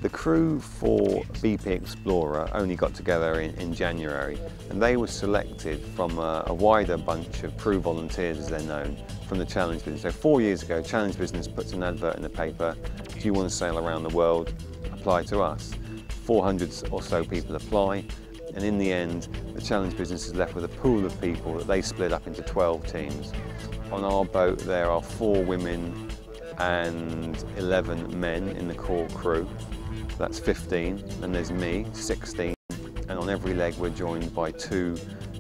The crew for BP Explorer only got together in January, and they were selected from a wider bunch of crew volunteers, as they're known, from the Challenge Business. So 4 years ago, Challenge Business puts an advert in the paper: do you want to sail around the world? Apply to us. 400 or so people apply, and in the end, the Challenge Business is left with a pool of people that they split up into 12 teams. On our boat there are 4 women and 11 men in the core crew. That's 15, and there's me, 16, and on every leg we're joined by 2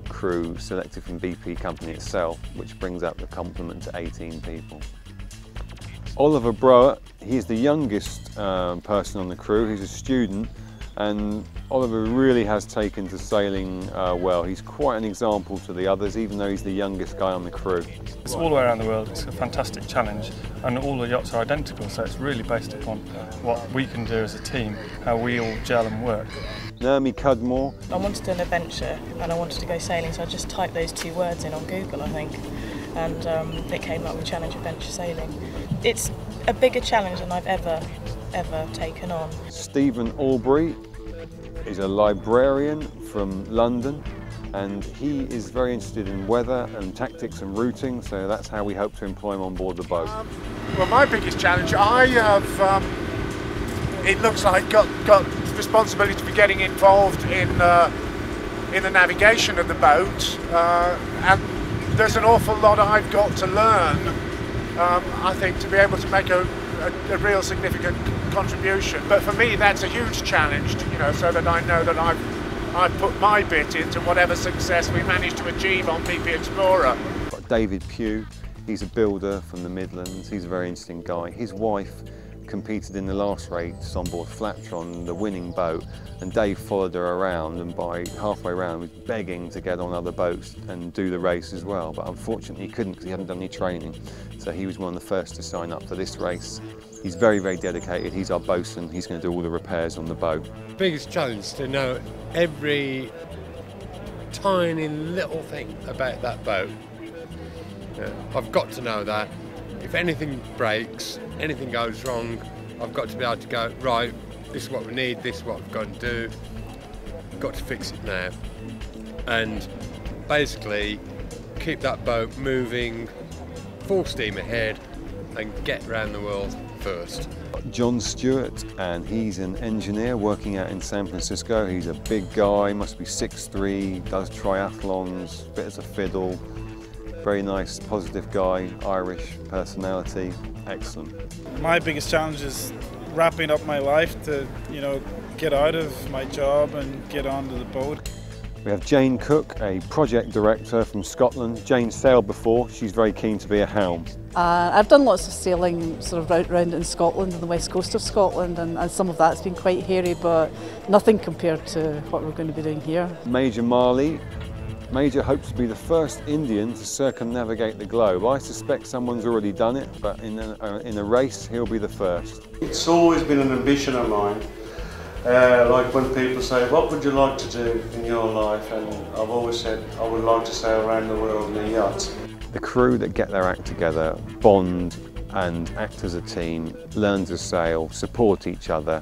crew selected from BP company itself, which brings up the complement to 18 people. Oliver Brower, he's the youngest person on the crew. He's a student, and Oliver really has taken to sailing well. He's quite an example to the others, even though he's the youngest guy on the crew. It's all the way around the world. It's a fantastic challenge, and all the yachts are identical, so it's really based upon what we can do as a team, how we all gel and work. Naomi Cudmore. I wanted an adventure and I wanted to go sailing, so I just typed those 2 words in on Google, I think, and it came up with Challenge Adventure Sailing. It's a bigger challenge than I've ever taken on. Stephen Albury is a librarian from London, and he is very interested in weather and tactics and routing, so that's how we hope to employ him on board the boat. Well, my biggest challenge, I have, it looks like, got responsibility for getting involved in the navigation of the boat, and there's an awful lot I've got to learn, I think, to be able to make a real significant contribution. But for me, that's a huge challenge, you know, so that I know that I've put my bit into whatever success we managed to achieve on BP Explorer. Got David Pugh, he's a builder from the Midlands. He's a very interesting guy. His wife competed in the last race on board Flatron, the winning boat, and Dave followed her around, and by halfway around was begging to get on other boats and do the race as well, but unfortunately he couldn't because he hadn't done any training. So he was one of the first to sign up for this race. He's very, very dedicated. He's our bosun. He's going to do all the repairs on the boat. Biggest challenge to know every tiny little thing about that boat. Yeah, I've got to know that. If anything breaks, anything goes wrong, I've got to be able to go, right, this is what we need, this is what we've got to do, got to fix it now. And basically keep that boat moving full steam ahead and get around the world first. John Stewart, and he's an engineer working out in San Francisco. He's a big guy, must be 6'3", does triathlons, bit as a fiddle. Very nice, positive guy, Irish personality, excellent. My biggest challenge is wrapping up my life to, you know, get out of my job and get onto the boat. We have Jane Cook, a project director from Scotland. Jane sailed before, she's very keen to be a helm. I've done lots of sailing sort of round in Scotland and the west coast of Scotland, and some of that's been quite hairy, but nothing compared to what we're going to be doing here. Major Marley. Major hopes to be the first Indian to circumnavigate the globe. I suspect someone's already done it, but in a race, he'll be the first. It's always been an ambition of mine. Like when people say, what would you like to do in your life? And I've always said, I would like to sail around the world in a yacht. The crew that get their act together, bond and act as a team, learn to sail, support each other,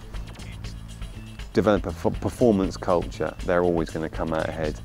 develop a performance culture, they're always going to come out ahead.